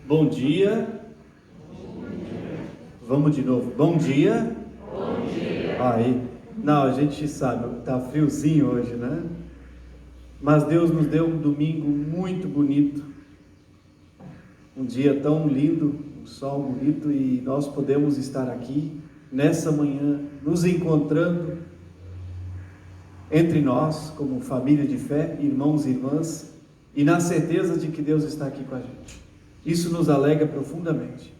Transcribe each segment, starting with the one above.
Bom dia. Vamos de novo. Bom dia. Bom dia. Aí. Não, a gente sabe, tá friozinho hoje, né? Mas Deus nos deu um domingo muito bonito. Um dia tão lindo, um sol bonito, e nós podemos estar aqui nessa manhã, nos encontrando entre nós, como família de fé, irmãos e irmãs, e na certeza de que Deus está aqui com a gente. Isso nos alegra profundamente.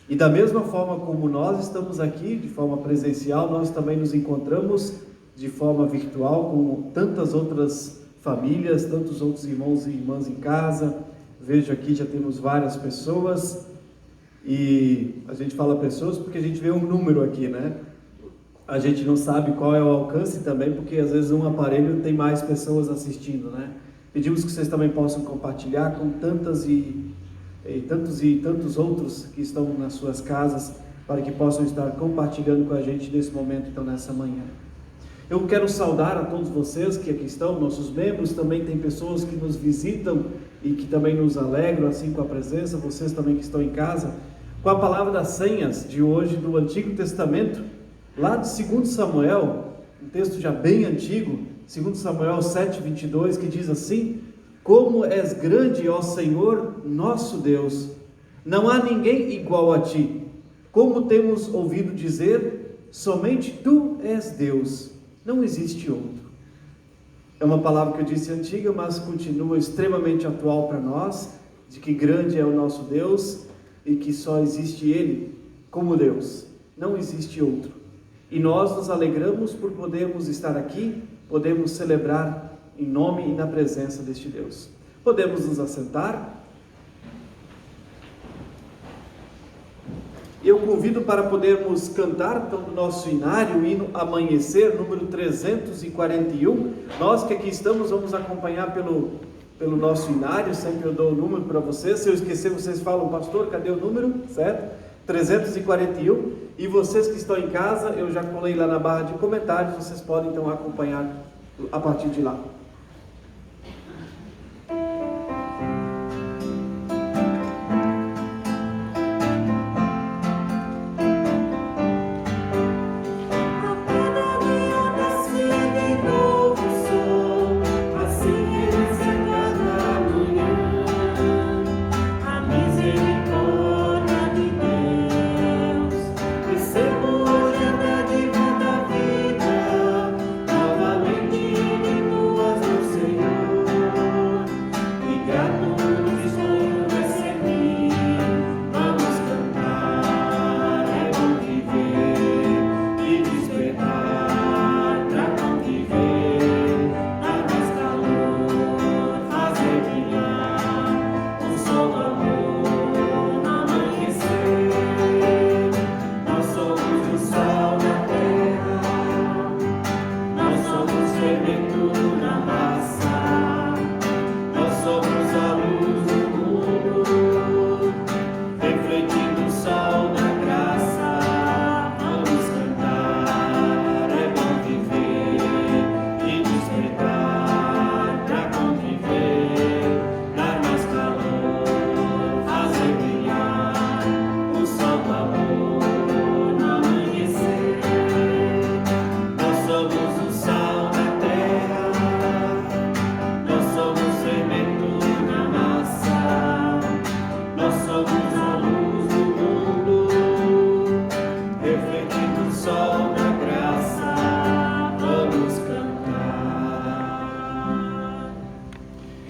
E da mesma forma como nós estamos aqui de forma presencial, nós também nos encontramos de forma virtual com tantas outras famílias, tantos outros irmãos e irmãs em casa. Vejo aqui, já temos várias pessoas, e a gente fala pessoas porque a gente vê um número aqui, né? A gente não sabe qual é o alcance também, porque às vezes um aparelho tem mais pessoas assistindo, né? Pedimos que vocês também possam compartilhar com tantos outros que estão nas suas casas, para que possam estar compartilhando com a gente nesse momento, então, nessa manhã. Eu quero saudar a todos vocês que aqui estão, nossos membros, também tem pessoas que nos visitam e que também nos alegram assim com a presença, vocês também que estão em casa, com a palavra das senhas de hoje do Antigo Testamento, lá de 2 Samuel, um texto já bem antigo, 2 Samuel 7:22, que diz assim: como és grande, ó Senhor, nosso Deus, não há ninguém igual a ti. Como temos ouvido dizer, somente tu és Deus, não existe outro. É uma palavra que eu disse antiga, mas continua extremamente atual para nós, de que grande é o nosso Deus e que só existe Ele como Deus, não existe outro. E nós nos alegramos por podermos estar aqui, podemos celebrar em nome e na presença deste Deus. Podemos nos assentar. Eu convido para podermos cantar então o nosso hinário, o hino Amanhecer, número 341. Nós que aqui estamos, vamos acompanhar pelo nosso hinário. Sempre eu dou o número para vocês. Se eu esquecer, vocês falam: pastor, cadê o número? Certo? 341. E vocês que estão em casa, eu já colei lá na barra de comentários, vocês podem então acompanhar a partir de lá.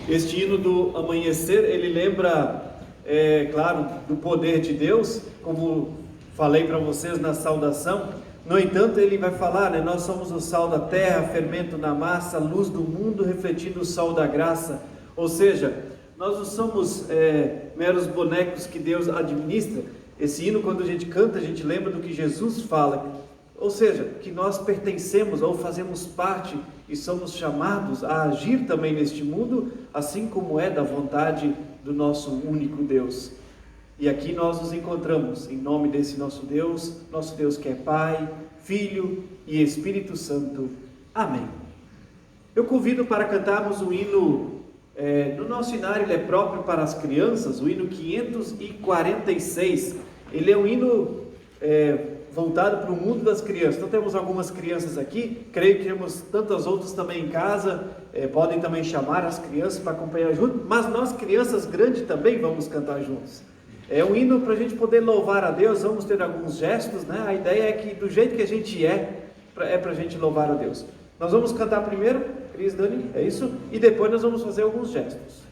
Este hino do amanhecer, ele lembra, claro, do poder de Deus, como falei para vocês na saudação. No entanto, ele vai falar, né, nós somos o sal da terra, fermento na massa, luz do mundo, refletindo o sol da graça. Ou seja, nós não somos meros bonecos que Deus administra. Esse hino, quando a gente canta, a gente lembra do que Jesus fala. Ou seja, que nós pertencemos ou fazemos parte e somos chamados a agir também neste mundo, assim como é da vontade do nosso único Deus. E aqui nós nos encontramos em nome desse nosso Deus que é Pai, Filho e Espírito Santo. Amém. Eu convido para cantarmos o hino No nosso hinário ele é próprio para as crianças, o hino 546. Ele é um hino voltado para o mundo das crianças. Então temos algumas crianças aqui, creio que temos tantas outras também em casa, podem também chamar as crianças para acompanhar junto, mas nós crianças grandes também vamos cantar juntos. É um hino para a gente poder louvar a Deus, vamos ter alguns gestos, né? A ideia é que do jeito que a gente é para a gente louvar a Deus. Nós vamos cantar primeiro, Cris, Dani, é isso? E depois nós vamos fazer alguns gestos.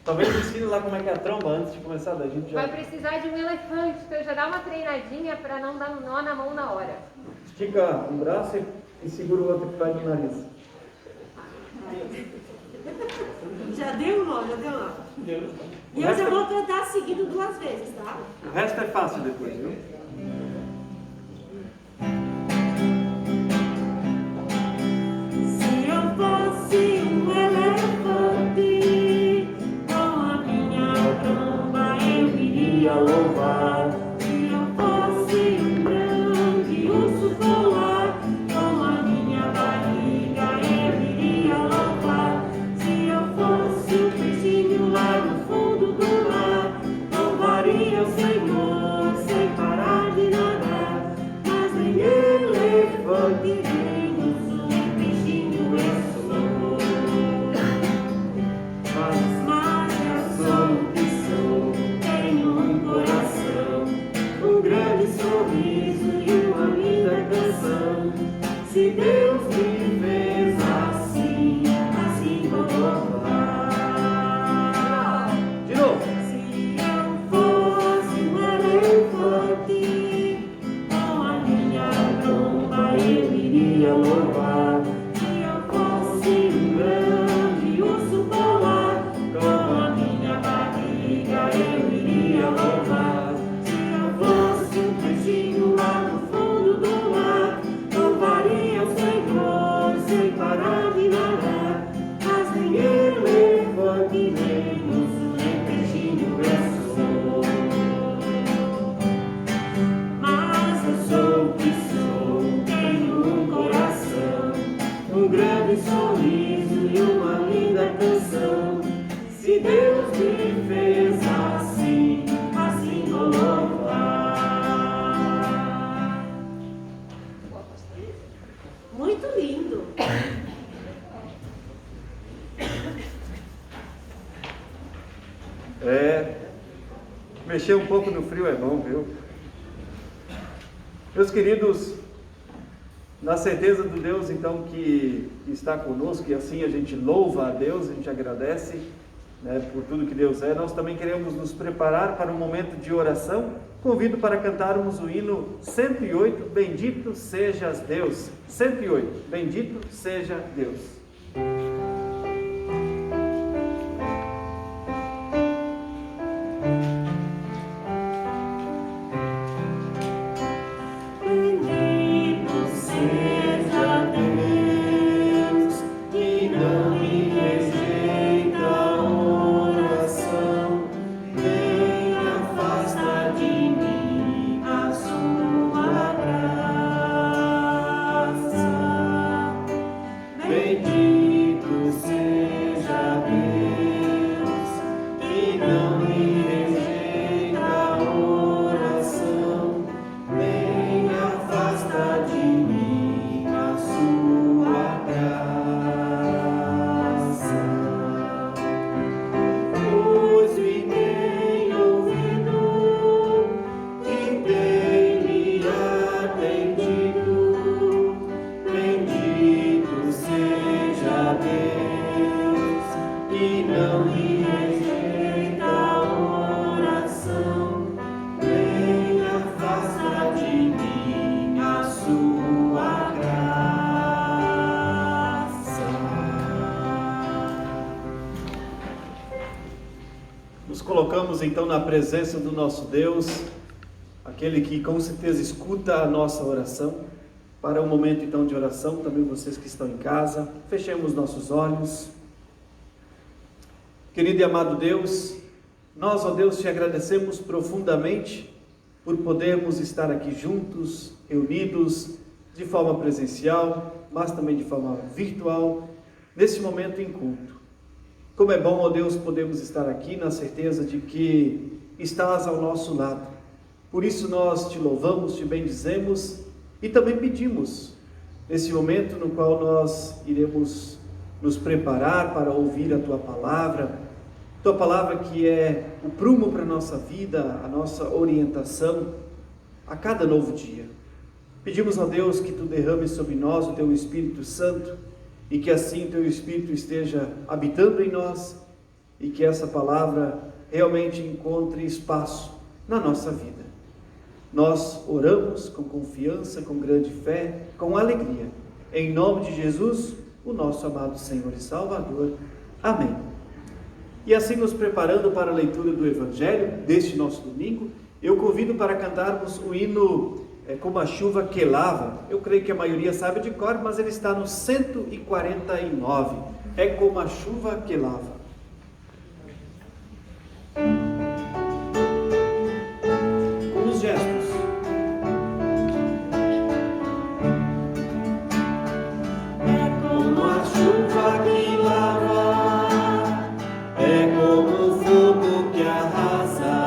Talvez ensine lá como é que é a tromba antes de começar, da gente já... Vai precisar de um elefante, então já dá uma treinadinha para não dar nó na mão na hora. Estica um braço e segura o outro pé no nariz. Já deu nó, já deu nó. E eu já vou cantar seguido 2 vezes, tá? O resto é fácil depois, viu? Se eu fosse um elefante, louvar. Se eu fosse um grande urso polar, com a minha barriga eu iria louvar. Se eu fosse um peixinho lá no fundo do mar, louvaria o Senhor sem parar de nadar. Mas nem elefante, nem urso, nem peixinho eu sou. Mas eu sou o que sou. Um grande sorriso e uma linda canção. Se Deus me fez assim, assim vou louvar. De novo. Se eu fosse um elefante, com a minha tromba eu iria louvar. Se eu fosse um grande urso polar, com a minha barriga eu iria louvar. Lá no fundo do mar, louvaria o Senhor sem parar de nadar. Mas nem elefante, nem urso, nem peixinho eu sou. Mas eu sou o que sou, tenho um coração, um grande sorriso e uma linda canção. Se Deus me fez assim, assim vou louvar. Muito lindo. Mexer um pouco no frio é bom, viu? Meus queridos, na certeza do Deus então que está conosco, e assim a gente louva a Deus, a gente agradece, né, por tudo que Deus é, nós também queremos nos preparar para um momento de oração. Convido para cantarmos o hino 108, Bendito Sejas Deus. 108, Bendito seja Deus. Bendito Estamos então na presença do nosso Deus, aquele que com certeza escuta a nossa oração. Para um momento então de oração, também vocês que estão em casa, fechemos nossos olhos. Querido e amado Deus, nós, ó Deus, te agradecemos profundamente por podermos estar aqui juntos, reunidos de forma presencial, mas também de forma virtual, nesse momento em culto. Como é bom, ó Deus, podermos estar aqui na certeza de que estás ao nosso lado. Por isso nós te louvamos, te bendizemos e também pedimos, nesse momento no qual nós iremos nos preparar para ouvir a Tua palavra que é o prumo para a nossa vida, a nossa orientação a cada novo dia. Pedimos a Deus que Tu derrames sobre nós o Teu Espírito Santo e que assim Teu Espírito esteja habitando em nós e que essa palavra realmente encontre espaço na nossa vida. Nós oramos com confiança, com grande fé, com alegria. Em nome de Jesus, o nosso amado Senhor e Salvador. Amém. E assim nos preparando para a leitura do Evangelho deste nosso domingo, eu convido para cantarmos o hino Como a Chuva que Lava. Eu creio que a maioria sabe de cor, mas ele está no 149. É como a chuva que lava. Com os gestos. É como a chuva que lava, é como o fogo que arrasa.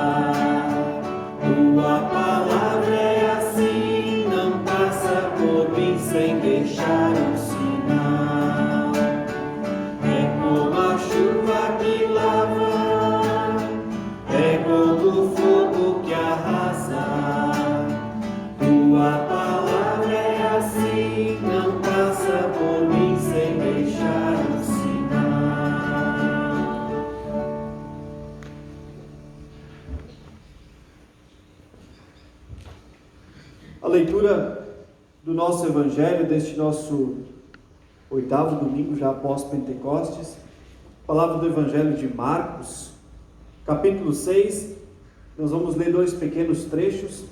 Tua palavra é assim, não passa por mim sem deixar um sinal. É como a chuva que lava, é como o fogo que arrasa. Tua palavra é assim, não passa por mim sem deixar um sinal. A leitura do nosso Evangelho, deste nosso 8º domingo já após Pentecostes, palavra do Evangelho de Marcos, capítulo 6, nós vamos ler 2 pequenos trechos,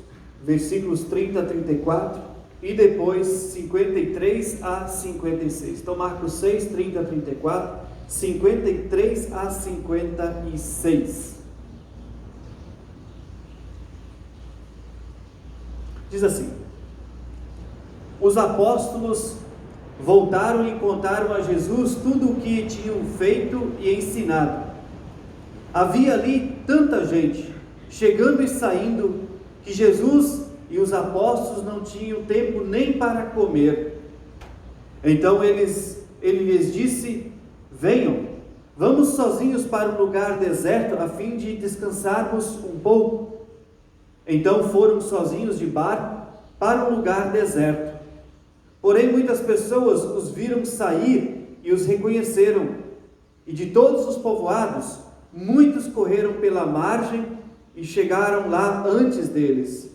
versículos 30 a 34 e depois 53 a 56. Então Marcos 6, 30 a 34, 53 a 56. Diz assim: os apóstolos voltaram e contaram a Jesus tudo o que tinham feito e ensinado. Havia ali tanta gente, chegando e saindo, que Jesus e os apóstolos não tinham tempo nem para comer. Então ele lhes disse: venham, vamos sozinhos para um lugar deserto, a fim de descansarmos um pouco. Então foram sozinhos de barco para um lugar deserto. Porém muitas pessoas os viram sair e os reconheceram. E de todos os povoados, muitos correram pela margem e chegaram lá antes deles.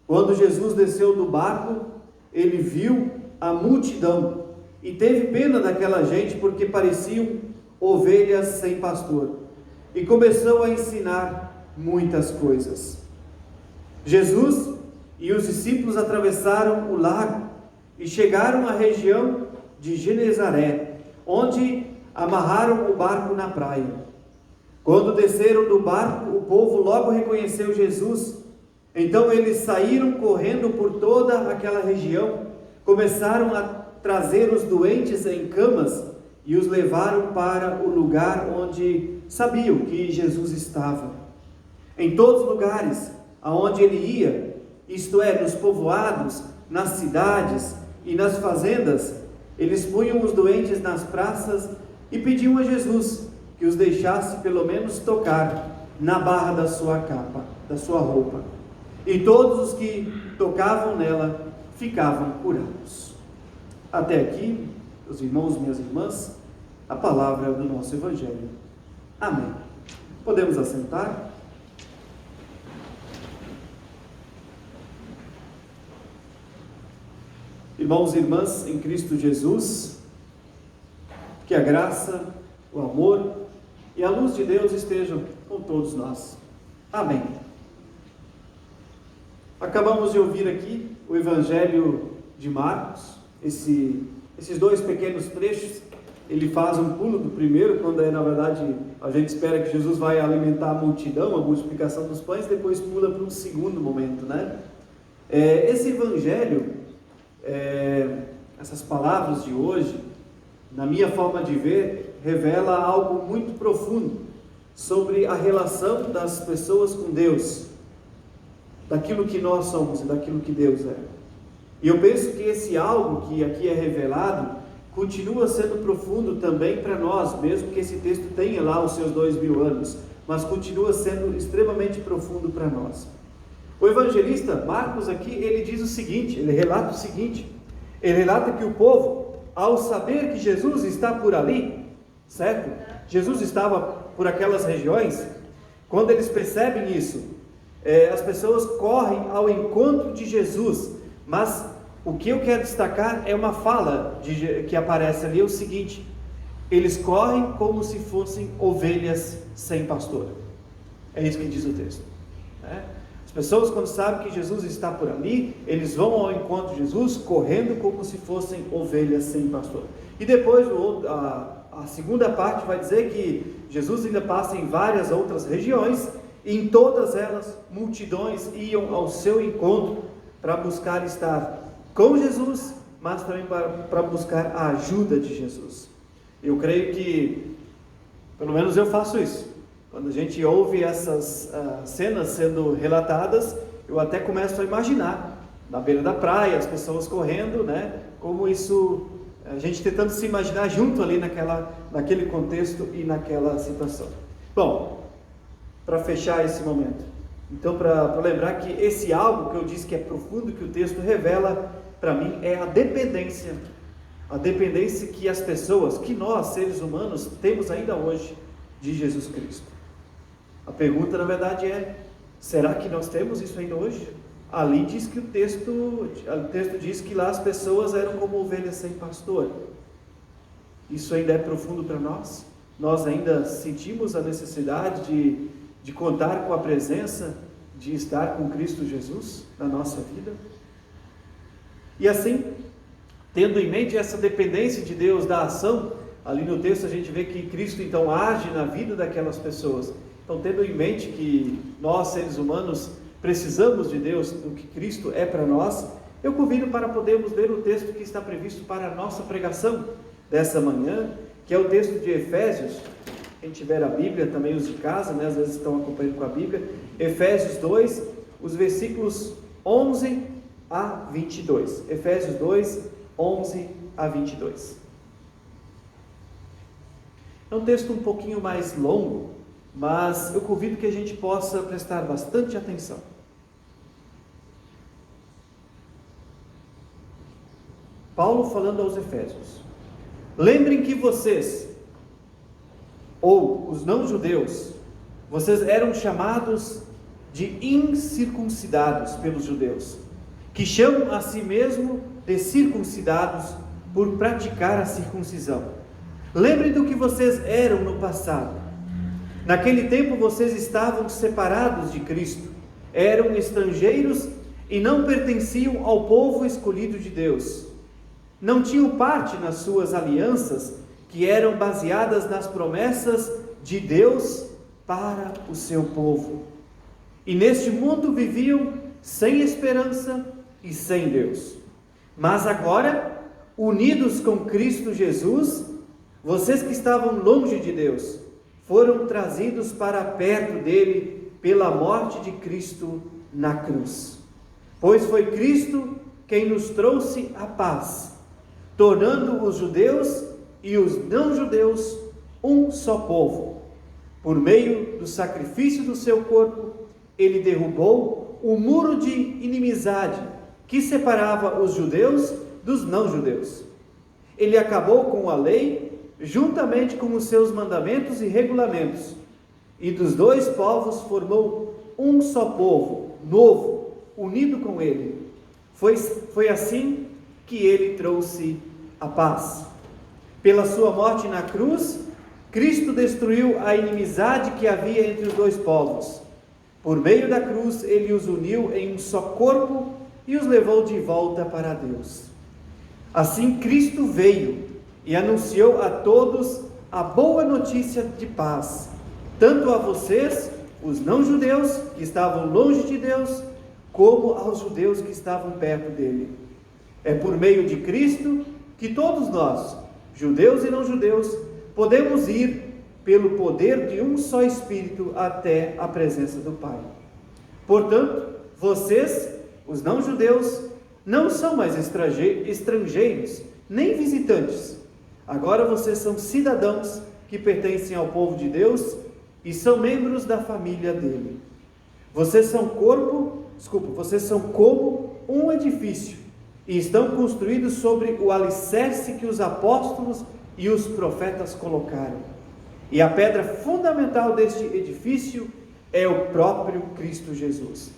Quando Jesus desceu do barco, ele viu a multidão e teve pena daquela gente, porque pareciam ovelhas sem pastor, e começou a ensinar muitas coisas. Jesus e os discípulos atravessaram o lago e chegaram à região de Genezaré, onde amarraram o barco na praia. Quando desceram do barco, o povo logo reconheceu Jesus. Então eles saíram correndo por toda aquela região, começaram a trazer os doentes em camas e os levaram para o lugar onde sabiam que Jesus estava. Em todos os lugares aonde ele ia, isto é, nos povoados, nas cidades e nas fazendas, eles punham os doentes nas praças e pediam a Jesus que os deixasse pelo menos tocar na barra da sua capa, da sua roupa. E todos os que tocavam nela ficavam curados. Até aqui, meus irmãos e minhas irmãs, a palavra do nosso Evangelho. Amém. Podemos assentar? Irmãos e irmãs em Cristo Jesus, que a graça, o amor e a luz de Deus estejam com todos nós. Amém. Acabamos de ouvir aqui o Evangelho de Marcos, esses dois pequenos trechos. Ele faz um pulo do primeiro, quando na verdade a gente espera que Jesus vai alimentar a multidão, a multiplicação dos pães, depois pula para um segundo momento, né? Esse Evangelho, essas palavras de hoje, na minha forma de ver, revela algo muito profundo sobre a relação das pessoas com Deus, daquilo que nós somos e daquilo que Deus é. E eu penso que esse algo que aqui é revelado continua sendo profundo também para nós, mesmo que esse texto tenha lá os seus 2000 anos, mas continua sendo extremamente profundo para nós. O evangelista Marcos aqui, ele diz o seguinte, ele relata que o povo, ao saber que Jesus está por ali, certo? Jesus estava por aquelas regiões. Quando eles percebem isso, as pessoas correm ao encontro de Jesus. Mas o que eu quero destacar é uma fala que aparece ali, é o seguinte: eles correm como se fossem ovelhas sem pastor. É isso que diz o texto, né? As pessoas, quando sabem que Jesus está por ali, eles vão ao encontro de Jesus correndo como se fossem ovelhas sem pastor. E depois a segunda parte vai dizer que Jesus ainda passa em várias outras regiões, e em todas elas multidões iam ao seu encontro para buscar estar com Jesus, mas também para buscar a ajuda de Jesus. Eu creio que, pelo menos eu faço isso. Quando a gente ouve essas cenas sendo relatadas, eu até começo a imaginar, na beira da praia, as pessoas correndo, né? Como isso, a gente tentando se imaginar junto ali naquele contexto e naquela situação. Bom, para fechar esse momento, então para lembrar que esse algo que eu disse que é profundo, que o texto revela, para mim é a dependência que as pessoas, que nós seres humanos temos ainda hoje de Jesus Cristo. A pergunta na verdade é: será que nós temos isso ainda hoje? Ali diz que o texto diz que lá as pessoas eram como ovelhas sem pastor. Isso ainda é profundo para nós? Nós ainda sentimos a necessidade de contar com a presença, de estar com Cristo Jesus na nossa vida? E assim, tendo em mente essa dependência de Deus da ação, ali no texto a gente vê que Cristo então age na vida daquelas pessoas. Então, tendo em mente que nós, seres humanos, precisamos de Deus, do que Cristo é para nós, eu convido para podermos ler o texto que está previsto para a nossa pregação dessa manhã, que é o texto de Efésios. Quem tiver a Bíblia, também os de casa, né, às vezes estão acompanhando com a Bíblia. Efésios 2, os versículos 11 a 22. Efésios 2, 11 a 22. É um texto um pouquinho mais longo, mas eu convido que a gente possa prestar bastante atenção. Paulo falando aos Efésios: lembrem que vocês, ou os não-judeus, vocês eram chamados de incircuncidados pelos judeus, que chamam a si mesmo de circuncidados por praticar a circuncisão. Lembrem do que vocês eram no passado. Naquele tempo vocês estavam separados de Cristo, eram estrangeiros e não pertenciam ao povo escolhido de Deus. Não tinham parte nas suas alianças, que eram baseadas nas promessas de Deus para o seu povo. E neste mundo viviam sem esperança e sem Deus. Mas agora, unidos com Cristo Jesus, vocês que estavam longe de Deus, foram trazidos para perto dele pela morte de Cristo na cruz. Pois foi Cristo quem nos trouxe a paz, tornando os judeus e os não-judeus um só povo. Por meio do sacrifício do seu corpo, ele derrubou o muro de inimizade que separava os judeus dos não-judeus. Ele acabou com a lei, juntamente com os seus mandamentos e regulamentos, e dos dois povos formou um só povo, novo, unido com ele. Foi assim que ele trouxe a paz. Pela sua morte na cruz, Cristo destruiu a inimizade que havia entre os dois povos. Por meio da cruz, ele os uniu em um só corpo e os levou de volta para Deus. Assim, Cristo veio e anunciou a todos a boa notícia de paz, tanto a vocês, os não-judeus, que estavam longe de Deus, como aos judeus que estavam perto dele. É por meio de Cristo que todos nós, judeus e não-judeus, podemos ir pelo poder de um só Espírito até a presença do Pai. Portanto, vocês, os não-judeus, não são mais estrangeiros, nem visitantes. Agora vocês são cidadãos que pertencem ao povo de Deus e são membros da família dele. Vocês são como um edifício e estão construídos sobre o alicerce que os apóstolos e os profetas colocaram. E a pedra fundamental deste edifício é o próprio Cristo Jesus.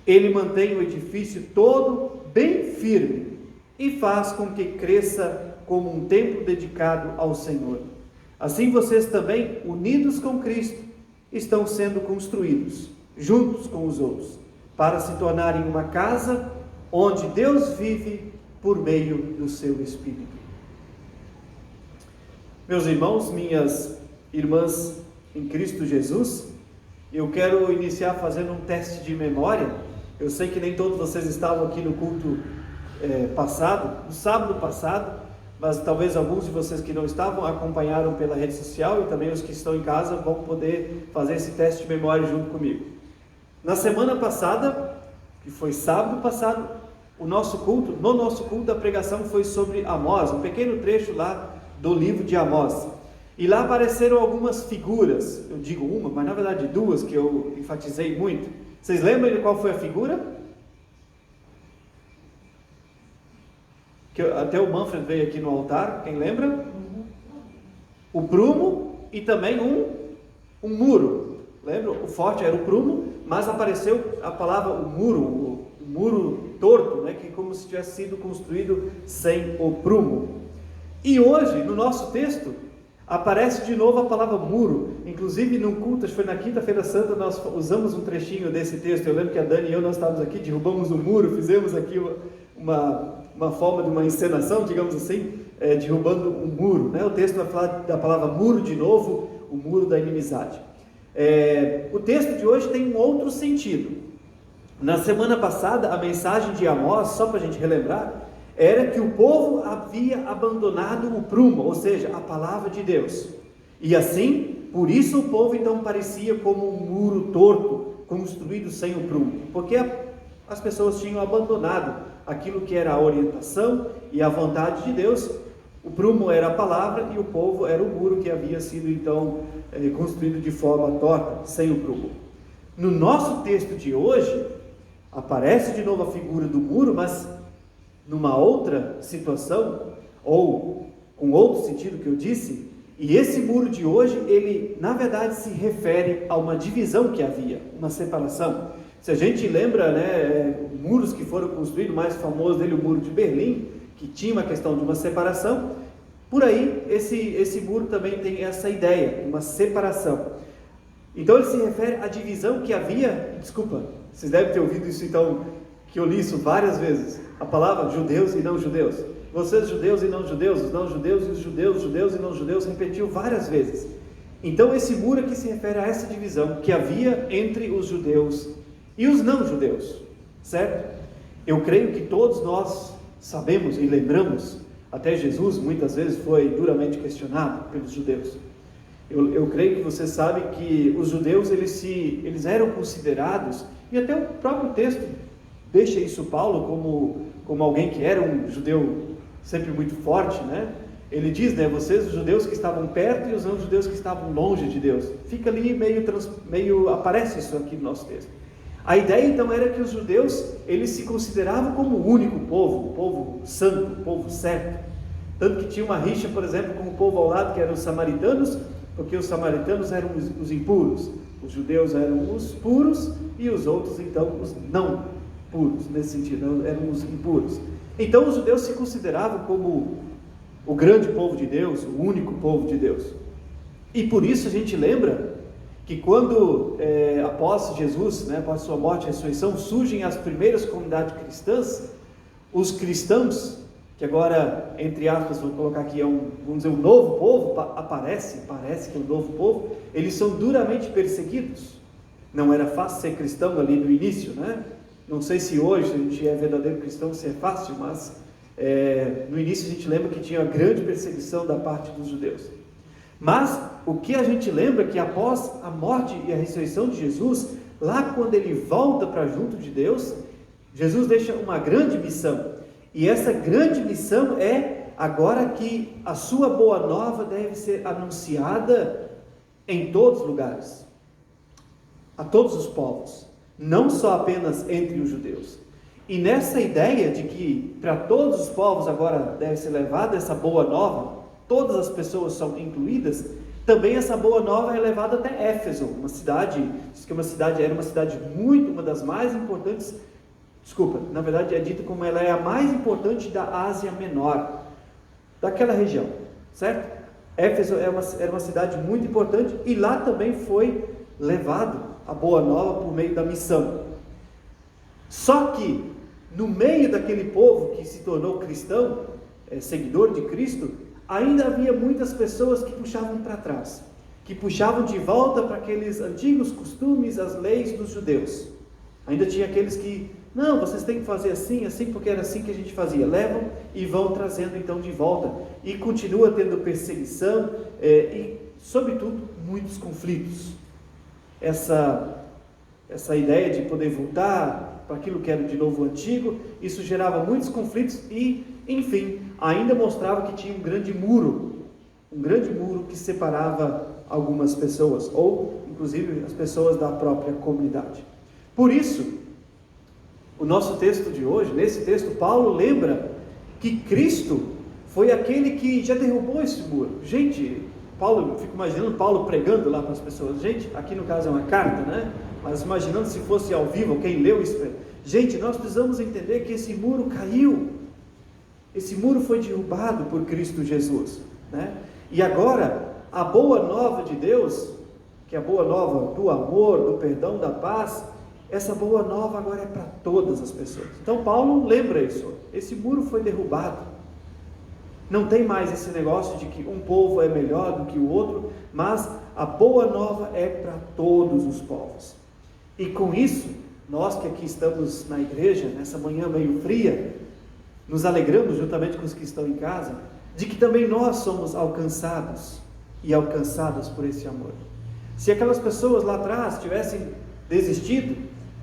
Ele mantém o edifício todo bem firme e faz com que cresça como um templo dedicado ao Senhor. Assim vocês também, unidos com Cristo, estão sendo construídos, juntos com os outros, para se tornarem uma casa onde Deus vive por meio do seu Espírito. Meus irmãos, minhas irmãs em Cristo Jesus, eu quero iniciar fazendo um teste de memória. Eu sei que nem todos vocês estavam aqui no culto passado, no sábado passado, mas talvez alguns de vocês que não estavam acompanharam pela rede social, e também os que estão em casa vão poder fazer esse teste de memória junto comigo. Na semana passada, que foi sábado passado, no nosso culto da pregação foi sobre Amós, um pequeno trecho lá do livro de Amós. E lá apareceram algumas figuras, eu digo uma, mas na verdade duas, que eu enfatizei muito. Vocês lembram de qual foi a figura? Que até o Manfred veio aqui no altar, quem lembra? O prumo e também um muro. Lembra? O forte era o prumo, mas apareceu a palavra o muro torto, né? Que como se tivesse sido construído sem o prumo. E hoje, no nosso texto, aparece de novo a palavra muro. Inclusive, num culto, acho que foi na Quinta-feira Santa, nós usamos um trechinho desse texto. Eu lembro que a Dani e eu, nós estávamos aqui, derrubamos um muro, fizemos aqui uma forma de uma encenação, digamos assim, derrubando um muro, né? O texto vai falar da palavra muro de novo, o muro da inimizade. O texto de hoje tem um outro sentido. Na semana passada, a mensagem de Amós, só para a gente relembrar, era que o povo havia abandonado o prumo, ou seja, a palavra de Deus. E assim, por isso o povo então parecia como um muro torto, construído sem o prumo, porque as pessoas tinham abandonado aquilo que era a orientação e a vontade de Deus. O prumo era a palavra e o povo era o muro que havia sido então construído de forma torta, sem o prumo. No nosso texto de hoje, aparece de novo a figura do muro, mas numa outra situação, ou com outro sentido que eu disse. E esse muro de hoje, ele na verdade se refere a uma divisão que havia, uma separação. Se a gente lembra, muros que foram construídos, o mais famoso dele, o muro de Berlim, que tinha uma questão de uma separação, por aí esse muro também tem essa ideia, uma separação. Então ele se refere à divisão que havia. Desculpa, vocês devem ter ouvido isso então, que eu li isso várias vezes, a palavra judeus e não judeus. Vocês judeus e não judeus, os não judeus e os judeus, judeus e não judeus, repetiu várias vezes. Então esse muro aqui se refere a essa divisão que havia entre os judeus e os não judeus, certo? Eu creio que todos nós sabemos e lembramos, até Jesus muitas vezes foi duramente questionado pelos judeus. Eu creio que você sabe que os judeus eles eram considerados, e até o próprio texto deixa isso Paulo como alguém que era um judeu sempre muito forte, né? Ele diz, vocês os judeus que estavam perto e os não judeus que estavam longe de Deus. Fica ali meio aparece isso aqui no nosso texto. A ideia então era que os judeus, eles se consideravam como o único povo, o povo santo, o povo certo. Tanto que tinha uma rixa, por exemplo, com o povo ao lado, que eram os samaritanos, porque os samaritanos eram os impuros, os judeus eram os puros e os outros então os não puros, nesse sentido, eram os impuros. Então os judeus se consideravam como o grande povo de Deus, o único povo de Deus. E por isso a gente lembra que quando, após Jesus, né, após sua morte e ressurreição, surgem as primeiras comunidades cristãs, os cristãos, que agora, entre aspas, vou colocar aqui, vamos dizer, um novo povo, parece que é um novo povo, eles são duramente perseguidos. Não era fácil ser cristão ali no início, né? Não sei se hoje a gente é verdadeiro cristão, se é fácil, mas no início a gente lembra que tinha uma grande perseguição da parte dos judeus. Mas o que a gente lembra é que após a morte e a ressurreição de Jesus, lá quando ele volta para junto de Deus, Jesus deixa uma grande missão. E essa grande missão é agora que a sua boa nova deve ser anunciada em todos os lugares, a todos os povos, não só apenas entre os judeus. E nessa ideia de que para todos os povos agora deve ser levada essa boa nova, todas as pessoas são incluídas, também essa boa nova é levada até Éfeso, uma cidade, diz que era uma cidade uma das mais importantes, na verdade é dito como ela é a mais importante da Ásia Menor, daquela região, certo? Éfeso era uma cidade muito importante, e lá também foi levado a boa nova por meio da missão. Só que no meio daquele povo que se tornou cristão, seguidor de Cristo, ainda havia muitas pessoas que puxavam para trás, que puxavam de volta para aqueles antigos costumes, as leis dos judeus. Ainda tinha aqueles que, não, vocês têm que fazer assim, porque era assim que a gente fazia. Levam e vão trazendo então de volta. E continua tendo perseguição e, sobretudo, muitos conflitos. Essa ideia de poder voltar para aquilo que era de novo antigo, isso gerava muitos conflitos e, enfim, ainda mostrava que tinha um grande muro que separava algumas pessoas, ou inclusive as pessoas da própria comunidade. Por isso, o nosso texto de hoje, nesse texto, Paulo lembra que Cristo foi aquele que já derrubou esse muro. Gente, eu fico imaginando Paulo pregando lá para as pessoas. Gente, aqui no caso é uma carta, né? Mas imaginando se fosse ao vivo, quem leu isso. Gente, nós precisamos entender que esse muro caiu. Esse muro foi derrubado por Cristo Jesus, né? E agora, a boa nova de Deus, que é a boa nova do amor, do perdão, da paz, essa boa nova agora é para todas as pessoas. Então Paulo lembra isso. Esse muro foi derrubado. Não tem mais esse negócio de que um povo é melhor do que o outro, mas a boa nova é para todos os povos. E com isso, nós que aqui estamos na igreja, nessa manhã meio fria, nos alegramos juntamente com os que estão em casa, de que também nós somos alcançados e alcançadas por esse amor. Se aquelas pessoas lá atrás tivessem desistido,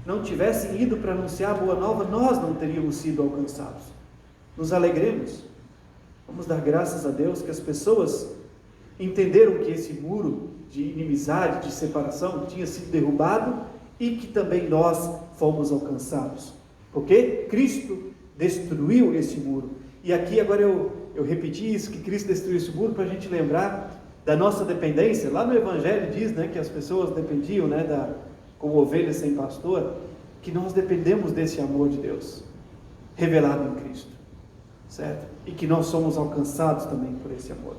não tivessem ido para anunciar a boa nova, nós não teríamos sido alcançados. Nos alegremos. Vamos dar graças a Deus que as pessoas entenderam que esse muro de inimizade, de separação, tinha sido derrubado e que também nós fomos alcançados. Porque Cristo destruiu esse muro. E aqui agora eu repeti isso, que Cristo destruiu esse muro para a gente lembrar da nossa dependência. Lá no Evangelho diz, né, que as pessoas dependiam, né, como ovelhas sem pastor, que nós dependemos desse amor de Deus, revelado em Cristo, certo? E que nós somos alcançados também por esse amor.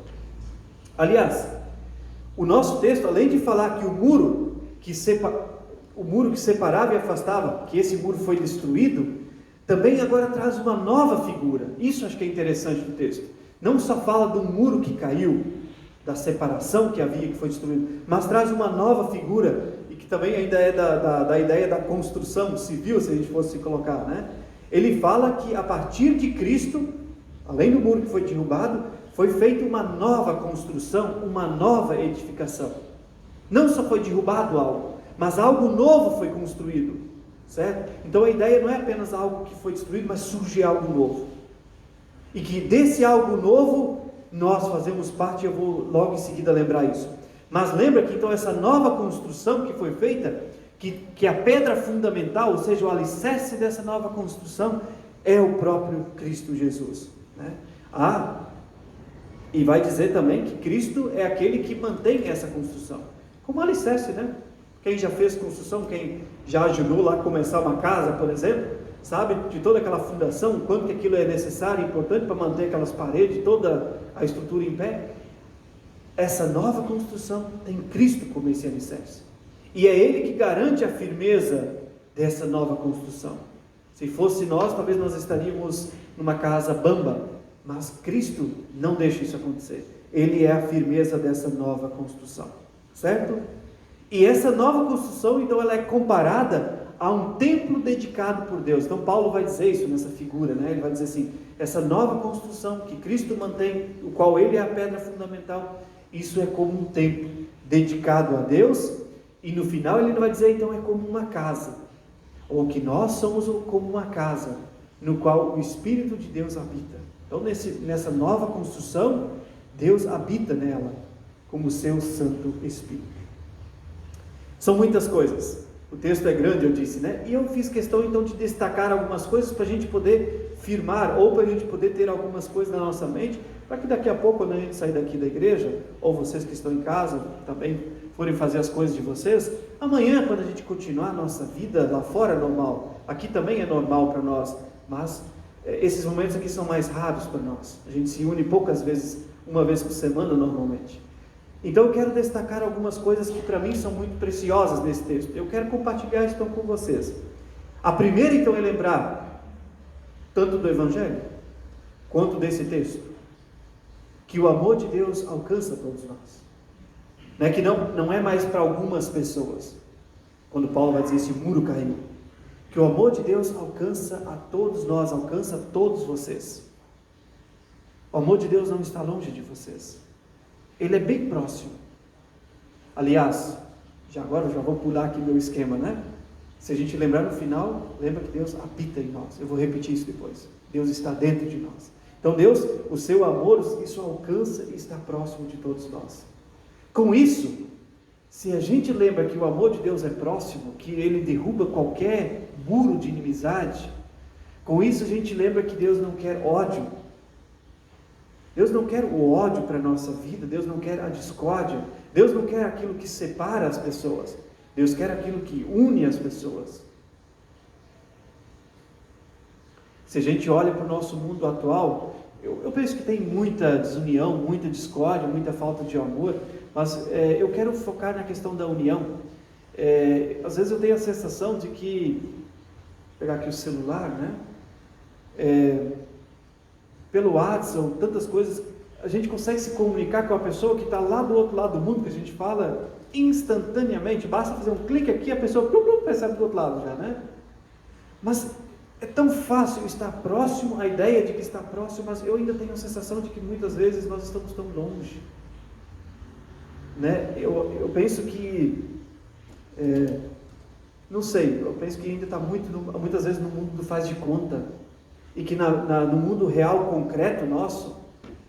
Aliás, o nosso texto, além de falar que o muro que separava e afastava, que esse muro foi destruído, também agora traz uma nova figura. Isso acho que é interessante do texto. Não só fala do muro que caiu, da separação que havia, que foi destruído, mas traz uma nova figura, e que também ainda é da ideia da construção civil, se a gente fosse colocar, né? Ele fala que a partir de Cristo, além do muro que foi derrubado, foi feita uma nova construção, uma nova edificação. Não só foi derrubado algo, mas algo novo foi construído, certo? Então a ideia não é apenas algo que foi destruído, mas surge algo novo. E que desse algo novo, nós fazemos parte, eu vou logo em seguida lembrar isso. Mas lembra que então essa nova construção que foi feita, que a pedra fundamental, ou seja, o alicerce dessa nova construção, é o próprio Cristo Jesus, né? E vai dizer também que Cristo é aquele que mantém essa construção, como alicerce, né? Quem já fez construção, quem já ajudou lá a começar uma casa, por exemplo, sabe de toda aquela fundação, quanto que aquilo é necessário e importante para manter aquelas paredes, toda a estrutura em pé. Essa nova construção tem Cristo como esse alicerce. E é Ele que garante a firmeza dessa nova construção. Se fosse nós, talvez nós estaríamos numa casa bamba, mas Cristo não deixa isso acontecer. Ele é a firmeza dessa nova construção, certo? E essa nova construção, então, ela é comparada a um templo dedicado por Deus. Então Paulo vai dizer isso nessa figura, né? Ele vai dizer assim, essa nova construção que Cristo mantém, o qual Ele é a pedra fundamental, isso é como um templo dedicado a Deus, e no final ele vai dizer, então, é como uma casa, ou que nós somos como uma casa, no qual o Espírito de Deus habita. Então nessa nova construção, Deus habita nela, como seu Santo Espírito. São muitas coisas. O texto é grande, eu disse, né? E eu fiz questão, então, de destacar algumas coisas para a gente poder firmar, ou para a gente poder ter algumas coisas na nossa mente, para que daqui a pouco, quando a gente sair daqui da igreja, ou vocês que estão em casa, também forem fazer as coisas de vocês, amanhã, quando a gente continuar a nossa vida lá fora é normal, aqui também é normal para nós, mas esses momentos aqui são mais raros para nós. A gente se une poucas vezes, uma vez por semana normalmente. Então eu quero destacar algumas coisas que para mim são muito preciosas nesse texto. Eu quero compartilhar isso com vocês. A primeira, então, é lembrar, tanto do Evangelho, quanto desse texto, que o amor de Deus alcança todos nós. Não é que não é mais para algumas pessoas. Quando Paulo vai dizer, esse muro caiu. Que o amor de Deus alcança a todos nós, alcança a todos vocês. O amor de Deus não está longe de vocês. Ele é bem próximo. Aliás, agora eu já vou pular aqui meu esquema, né? Se a gente lembrar no final, lembra que Deus habita em nós. Eu vou repetir isso depois. Deus está dentro de nós. Então Deus, o seu amor, isso alcança e está próximo de todos nós. Com isso, se a gente lembra que o amor de Deus é próximo, que Ele derruba qualquer muro de inimizade, com isso a gente lembra que Deus não quer ódio. Deus não quer o ódio para a nossa vida, Deus não quer a discórdia, Deus não quer aquilo que separa as pessoas, Deus quer aquilo que une as pessoas. Se a gente olha para o nosso mundo atual, eu penso que tem muita desunião, muita discórdia, muita falta de amor, mas eu quero focar na questão da união. Às vezes eu tenho a sensação de que, vou pegar aqui o celular, né? Pelo WhatsApp, tantas coisas, a gente consegue se comunicar com a pessoa que está lá do outro lado do mundo, que a gente fala instantaneamente, basta fazer um clique aqui, a pessoa percebe do outro lado já, né? Mas é tão fácil estar próximo, a ideia de que está próximo, mas eu ainda tenho a sensação de que muitas vezes nós estamos tão longe, né? Eu penso que, não sei, eu penso que ainda está muitas vezes no mundo do faz de conta, e que no mundo real concreto nosso,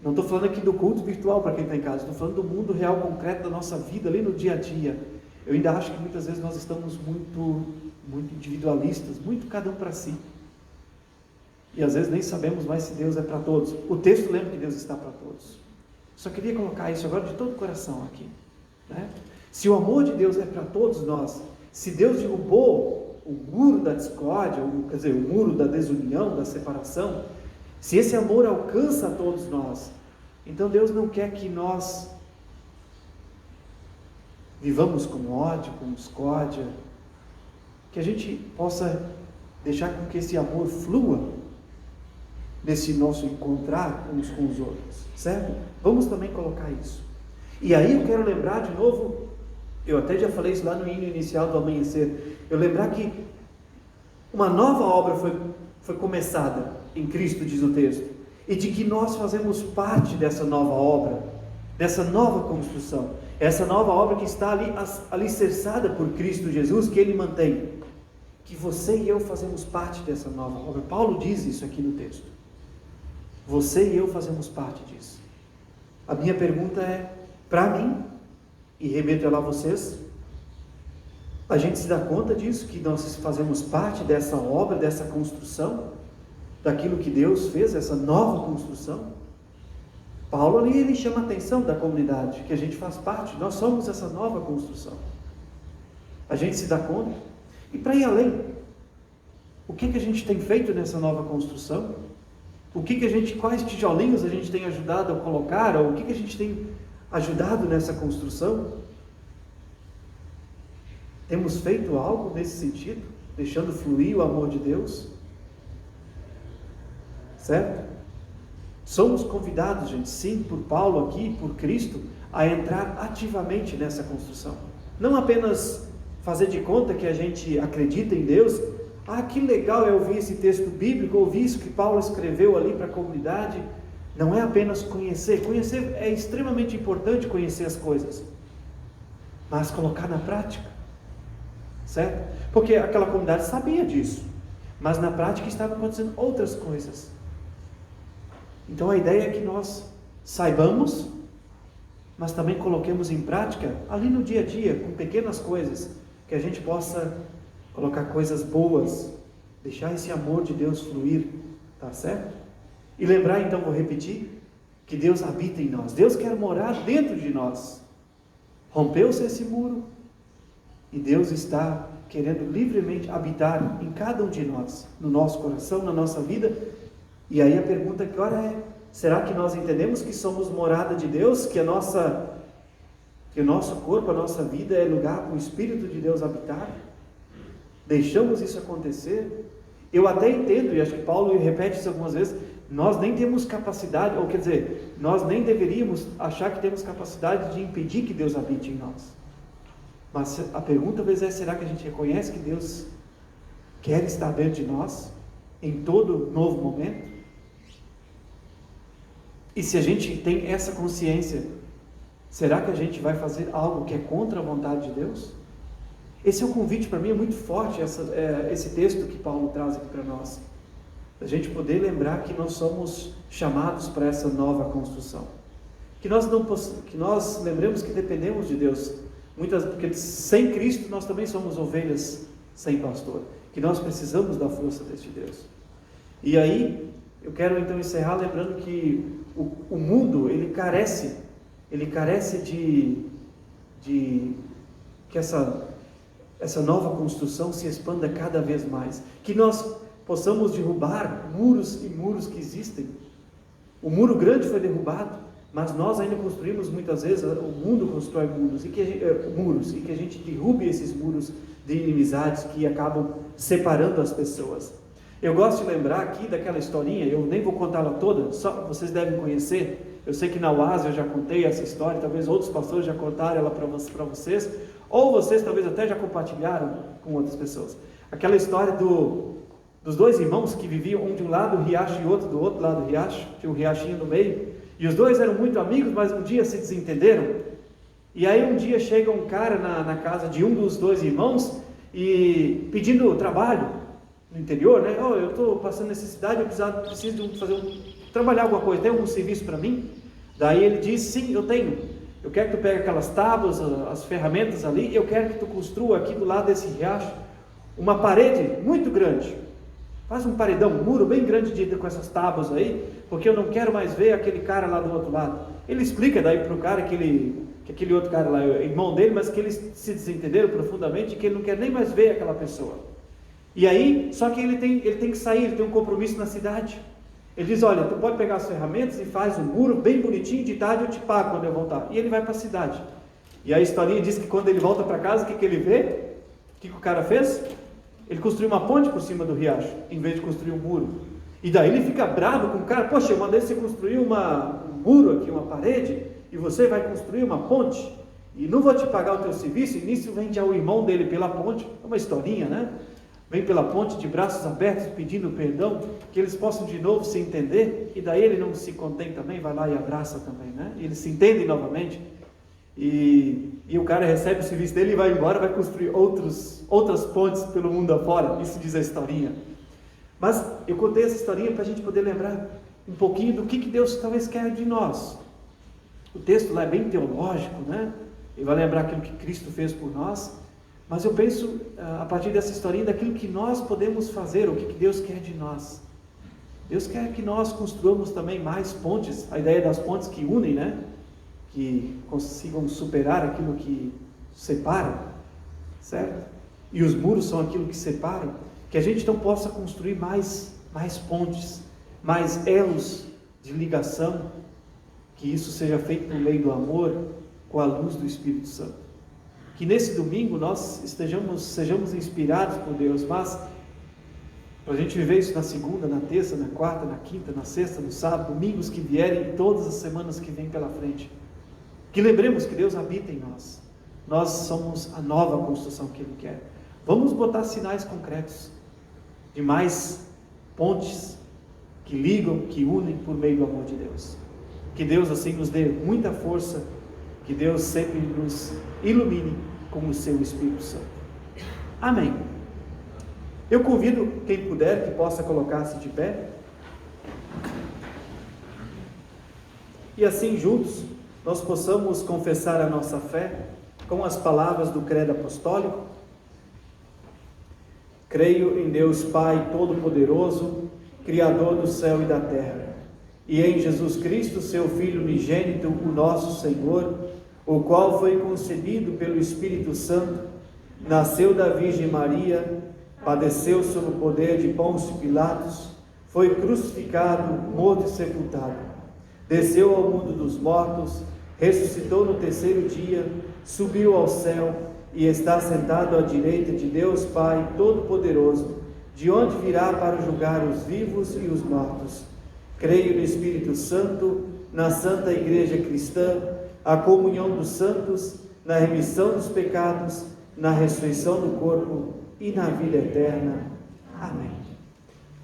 não estou falando aqui do culto virtual para quem está em casa, estou falando do mundo real concreto da nossa vida, ali no dia a dia, eu ainda acho que muitas vezes nós estamos muito individualistas, muito cada um para si, e às vezes nem sabemos mais se Deus é para todos. O texto lembra que Deus está para todos. Só queria colocar isso agora de todo o coração aqui, né? Se o amor de Deus é para todos nós, se Deus derrubou o muro da discórdia, quer dizer, o muro da desunião, da separação, se esse amor alcança a todos nós, então Deus não quer que nós vivamos com ódio, com discórdia, que a gente possa deixar com que esse amor flua nesse nosso encontrar uns com os outros, certo? Vamos também colocar isso. E aí eu quero lembrar de novo, eu até já falei isso lá no hino inicial do amanhecer, eu lembrar que uma nova obra foi começada em Cristo, diz o texto, e de que nós fazemos parte dessa nova obra, dessa nova construção, essa nova obra que está ali alicerçada por Cristo Jesus, que Ele mantém, que você e eu fazemos parte dessa nova obra. Paulo diz isso aqui no texto, você e eu fazemos parte disso. A minha pergunta é, para mim, e remeto ela a vocês, a gente se dá conta disso, que nós fazemos parte dessa obra, dessa construção, daquilo que Deus fez, essa nova construção? Paulo ali, ele chama a atenção da comunidade, que a gente faz parte, nós somos essa nova construção. A gente se dá conta? E para ir além, o que a gente tem feito nessa nova construção? Quais tijolinhos a gente tem ajudado a colocar, ou o que a gente tem ajudado nessa construção? Temos feito algo nesse sentido, deixando fluir o amor de Deus? Certo? Somos convidados, gente, sim, por Paulo aqui, por Cristo, a entrar ativamente nessa construção. Não apenas fazer de conta que a gente acredita em Deus. Ah, que legal eu ouvir esse texto bíblico, ouvir isso que Paulo escreveu ali para a comunidade. Não é apenas conhecer. Conhecer é extremamente importante, conhecer as coisas. Mas colocar na prática. Certo? Porque aquela comunidade sabia disso. Mas na prática estavam acontecendo outras coisas. Então a ideia é que nós saibamos, mas também coloquemos em prática, ali no dia a dia, com pequenas coisas, que a gente possa colocar coisas boas, deixar esse amor de Deus fluir, tá certo? E lembrar, então, vou repetir, que Deus habita em nós, Deus quer morar dentro de nós. Rompeu-se esse muro, e Deus está querendo livremente habitar em cada um de nós, no nosso coração, na nossa vida. E aí a pergunta agora é: será que nós entendemos que somos morada de Deus, que o nosso corpo, a nossa vida é lugar para o Espírito de Deus habitar? Deixamos isso acontecer? Eu até entendo, e acho que Paulo repete isso algumas vezes, nós nem temos capacidade, ou quer dizer, nós nem deveríamos achar que temos capacidade de impedir que Deus habite em nós. Mas a pergunta talvez é: será que a gente reconhece que Deus quer estar dentro de nós, em todo novo momento? E se a gente tem essa consciência, será que a gente vai fazer algo que é contra a vontade de Deus? Esse é um convite para mim, é muito forte, esse texto que Paulo traz aqui para nós. A gente poder lembrar que nós somos chamados para essa nova construção. Que nós lembremos que dependemos de Deus. Porque sem Cristo nós também somos ovelhas sem pastor. Que nós precisamos da força deste Deus. E aí, eu quero então encerrar lembrando que o mundo, ele carece de que essa nova construção se expanda cada vez mais. Que nós possamos derrubar muros e muros que existem. O muro grande foi derrubado, mas nós ainda construímos muitas vezes, o mundo constrói muros, e que a gente derrube esses muros de inimizades que acabam separando as pessoas. Eu gosto de lembrar aqui daquela historinha, eu nem vou contá-la toda, só vocês devem conhecer. Eu sei que na UAS eu já contei essa história, talvez outros pastores já contaram ela para vocês, ou vocês talvez até já compartilharam com outras pessoas. Aquela história dos dois irmãos que viviam, um de um lado do riacho e outro do outro lado do riacho, tinha um riachinho no meio, e os dois eram muito amigos, mas um dia se desentenderam. E aí um dia chega um cara na casa de um dos dois irmãos e pedindo trabalho no interior, né? Oh, eu estou passando necessidade, eu preciso trabalhar alguma coisa, tem algum serviço para mim? Daí ele diz: sim, eu tenho. Eu quero que tu pegue aquelas tábuas, as ferramentas ali, e eu quero que tu construa aqui do lado desse riacho uma parede muito grande. Faz um paredão, um muro bem grande com essas tábuas aí, porque eu não quero mais ver aquele cara lá do outro lado. Ele explica daí para o cara que aquele outro cara lá é irmão dele, mas que eles se desentenderam profundamente e que ele não quer nem mais ver aquela pessoa. E aí, só que ele tem que sair, ele tem um compromisso na cidade. Ele diz: olha, tu pode pegar as ferramentas e faz um muro bem bonitinho, de tarde eu te pago quando eu voltar. E ele vai para a cidade. E a historinha diz que quando ele volta para casa, o que ele vê? O que o cara fez? Ele construiu uma ponte por cima do riacho, em vez de construir um muro. E daí ele fica bravo com o cara: poxa, eu mandei você construir um muro aqui, uma parede, e você vai construir uma ponte, e não vou te pagar o teu serviço. E nisso vem já o irmão dele pela ponte, é uma historinha, né? Vem pela ponte de braços abertos, pedindo perdão, que eles possam de novo se entender, e daí ele não se contém também, vai lá e abraça também, né? E eles se entendem novamente, e o cara recebe o serviço dele e vai embora, vai construir outras pontes pelo mundo afora. Isso diz a historinha. Mas eu contei essa historinha para a gente poder lembrar um pouquinho do que Deus talvez quer de nós. O texto lá é bem teológico, né? Ele vai lembrar aquilo que Cristo fez por nós, mas eu penso, a partir dessa historinha, daquilo que nós podemos fazer, o que Deus quer de nós. Deus quer que nós construamos também mais pontes, a ideia das pontes que unem, né? Que consigam superar aquilo que separa, certo? E os muros são aquilo que separam, que a gente então possa construir mais pontes, mais elos de ligação, que isso seja feito por meio do amor, com a luz do Espírito Santo. que nesse domingo nós sejamos inspirados por Deus, mas para a gente viver isso na segunda, na terça, na quarta, na quinta, na sexta, no sábado, domingos que vierem, todas as semanas que vêm pela frente, que lembremos que Deus habita em nós. Nós somos a nova construção que Ele quer. Vamos botar sinais concretos de mais pontes que ligam, que unem por meio do amor de Deus. Que Deus assim nos dê muita força, que Deus sempre nos ilumine com o seu Espírito Santo. Amém. Eu convido quem puder que possa colocar-se de pé. E assim juntos nós possamos confessar a nossa fé com as palavras do credo apostólico. Creio em Deus Pai Todo-Poderoso, Criador do céu e da terra, e em Jesus Cristo, seu Filho unigênito, o nosso Senhor, o qual foi concebido pelo Espírito Santo, nasceu da Virgem Maria, padeceu sob o poder de Pôncio Pilatos, foi crucificado, morto e sepultado, desceu ao mundo dos mortos, ressuscitou no terceiro dia, subiu ao céu e está sentado à direita de Deus Pai Todo-Poderoso, de onde virá para julgar os vivos e os mortos. Creio no Espírito Santo, na Santa Igreja Cristã, a comunhão dos santos, na remissão dos pecados, na ressurreição do corpo e na vida eterna. Amém.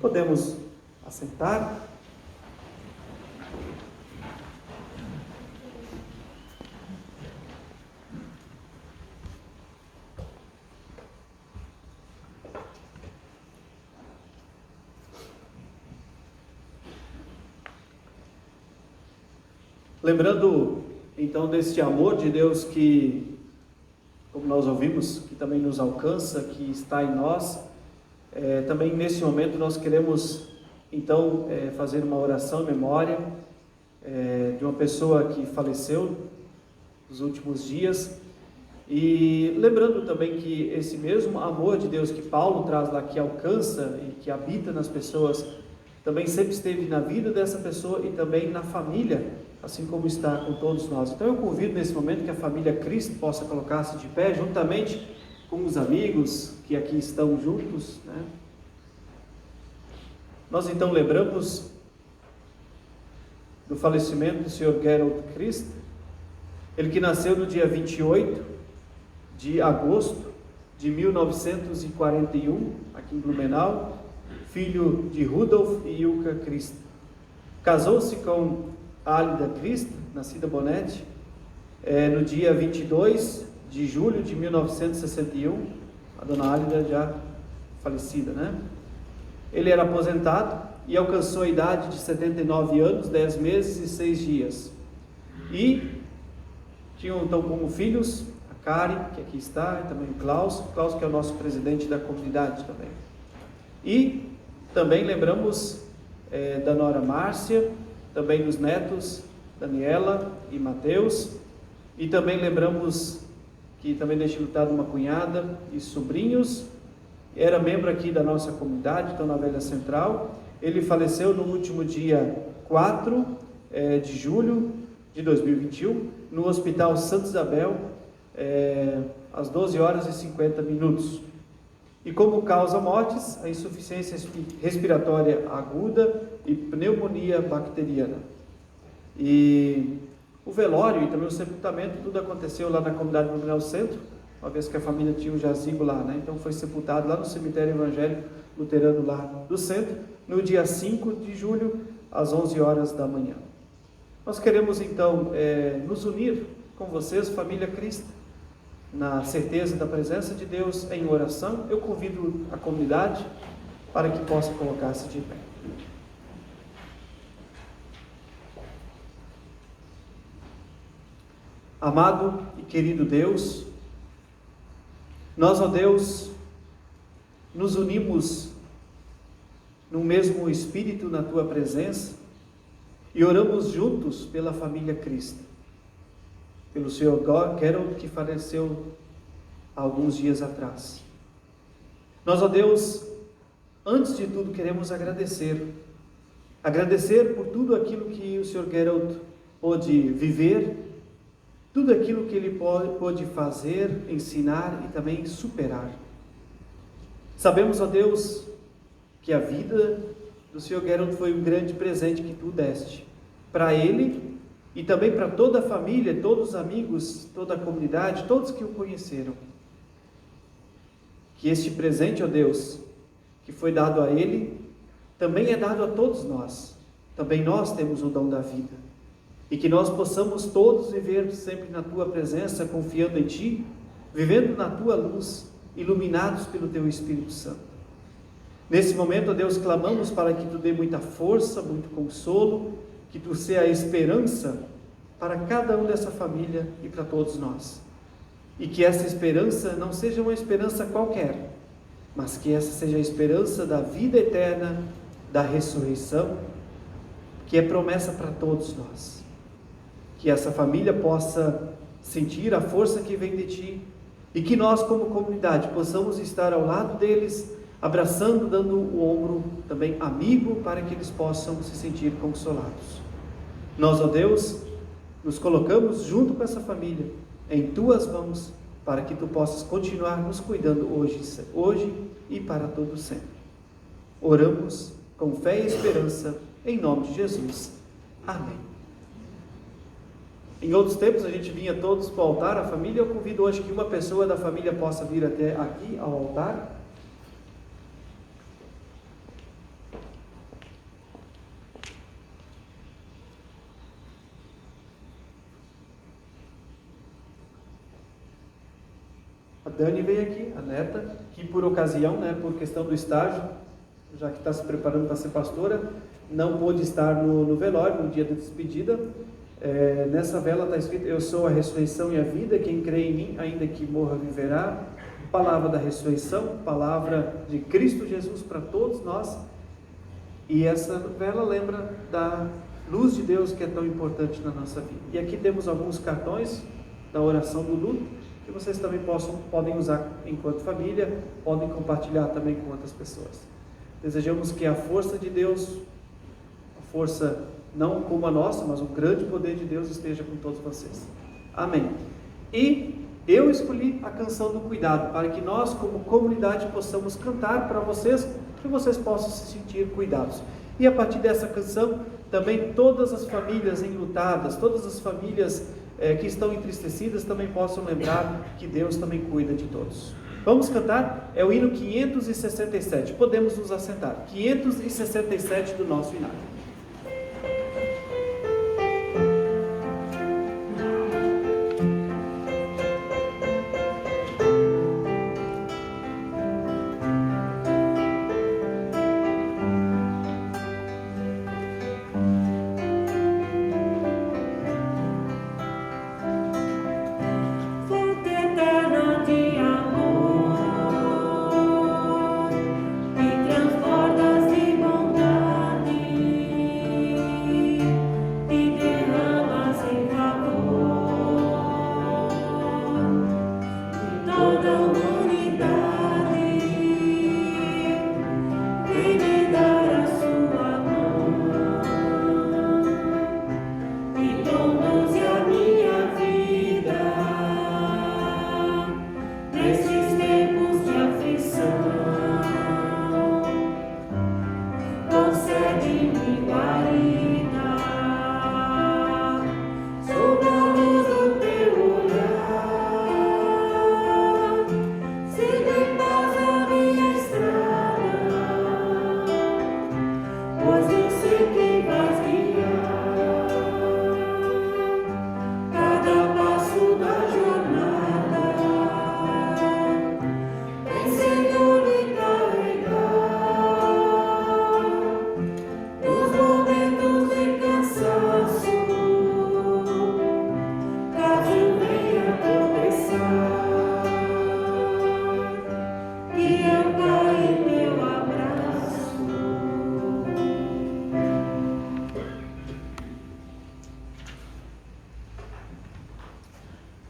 Podemos assentar? Lembrando então deste amor de Deus que, como nós ouvimos, que também nos alcança, que está em nós, também nesse momento nós queremos então fazer uma oração em memória de uma pessoa que faleceu nos últimos dias, e lembrando também que esse mesmo amor de Deus que Paulo traz lá, que alcança e que habita nas pessoas, também sempre esteve na vida dessa pessoa e também na família, assim como está com todos nós. Então eu convido nesse momento que a família Cristo possa colocar-se de pé, juntamente com os amigos que aqui estão juntos, né? Nós então lembramos do falecimento do Sr. Gerald Christ, ele que nasceu no dia 28 de agosto de 1941, aqui em Blumenau, filho de Rudolf e Ilka Christ. Casou-se com Alida Christ, nascida Bonetti, no dia 22 de julho de 1961, a dona Alida já falecida, né? Ele era aposentado e alcançou a idade de 79 anos, 10 meses e 6 dias. E tinham então como filhos a Kari, que aqui está, e também o Klaus que é o nosso presidente da comunidade também. E também lembramos da nora Márcia, também dos netos Daniela e Mateus, e também lembramos que também deixei lutado uma cunhada e sobrinhos, era membro aqui da nossa comunidade, então na Velha Central. Ele faleceu no último dia 4 de julho de 2021, no Hospital Santa Isabel, às 12 horas e 50 minutos. E como causa mortes, a insuficiência respiratória aguda e pneumonia bacteriana. E o velório e também o sepultamento, tudo aconteceu lá na comunidade do Blumenau Centro, uma vez que a família tinha um jazigo lá, né? Então foi sepultado lá no cemitério evangélico luterano lá do centro, no dia 5 de julho, às 11 horas da manhã. Nós queremos então nos unir com vocês, família Cristo, na certeza da presença de Deus em oração. Eu convido a comunidade para que possa colocar-se de pé. Amado e querido Deus, nós, ó Deus, nos unimos no mesmo Espírito na Tua presença e oramos juntos pela família Cristo, pelo Sr. Gerald, que faleceu há alguns dias atrás. Nós, ó Deus, antes de tudo queremos agradecer por tudo aquilo que o Sr. Gerald pôde viver tudo aquilo que ele pôde fazer, ensinar e também superar. Sabemos, ó Deus, que a vida do Sr. Gerald foi um grande presente que tu deste para ele e também para toda a família, todos os amigos, toda a comunidade, todos que o conheceram. Que este presente, ó Deus, que foi dado a ele, também é dado a todos nós. Também nós temos o dom da vida. E que nós possamos todos viver sempre na tua presença, confiando em ti, vivendo na tua luz, iluminados pelo teu Espírito Santo. Nesse momento, ó Deus, clamamos para que tu dê muita força, muito consolo, que tu seja a esperança para cada um dessa família e para todos nós. E que essa esperança não seja uma esperança qualquer, mas que essa seja a esperança da vida eterna, da ressurreição, que é promessa para todos nós. Que essa família possa sentir a força que vem de ti e que nós, como comunidade, possamos estar ao lado deles, abraçando, dando o ombro também amigo, para que eles possam se sentir consolados. Nós, ó Deus, nos colocamos junto com essa família em tuas mãos, para que tu possas continuar nos cuidando hoje e para todo sempre. Oramos com fé e esperança, em nome de Jesus. Amém. Em outros tempos a gente vinha todos para o altar, a família. Eu convido hoje que uma pessoa da família possa vir até aqui ao altar. A Dani veio aqui, a neta, que por ocasião, por questão do estágio, já que está se preparando para ser pastora, não pôde estar no velório, no dia da despedida. Nessa vela está escrito: eu sou a ressurreição e a vida, quem crê em mim, ainda que morra, viverá. Palavra da ressurreição, palavra de Cristo Jesus para todos nós. E essa vela lembra da luz de Deus, que é tão importante na nossa vida. E aqui temos alguns cartões da oração do luto, que vocês também podem usar enquanto família, podem compartilhar também com outras pessoas. Desejamos que a força de Deus, a força não como a nossa, mas o grande poder de Deus esteja com todos vocês. Amém. E eu escolhi a canção do cuidado, para que nós, como comunidade, possamos cantar para vocês, que vocês possam se sentir cuidados. E a partir dessa canção, também todas as famílias enlutadas, todas as famílias que estão entristecidas, também possam lembrar que Deus também cuida de todos. Vamos cantar? É o hino 567. Podemos nos assentar. 567 do nosso inário.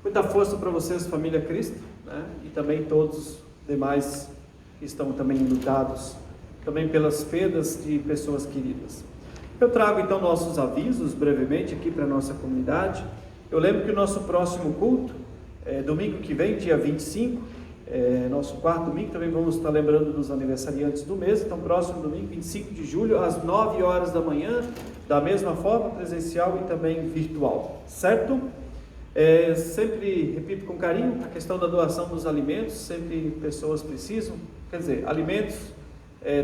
Muita força para vocês, família Cristo, e também todos os demais que estão também lutados, também pelas perdas de pessoas queridas. Eu trago então nossos avisos brevemente aqui para a nossa comunidade. Eu lembro que o nosso próximo culto, domingo que vem, dia 25, nosso quarto domingo, também vamos estar lembrando dos aniversariantes do mês. Então, próximo domingo, 25 de julho, às 9 horas da manhã, da mesma forma, presencial e também virtual, certo? Sempre repito com carinho, a questão da doação dos alimentos, sempre pessoas precisam, quer dizer, alimentos,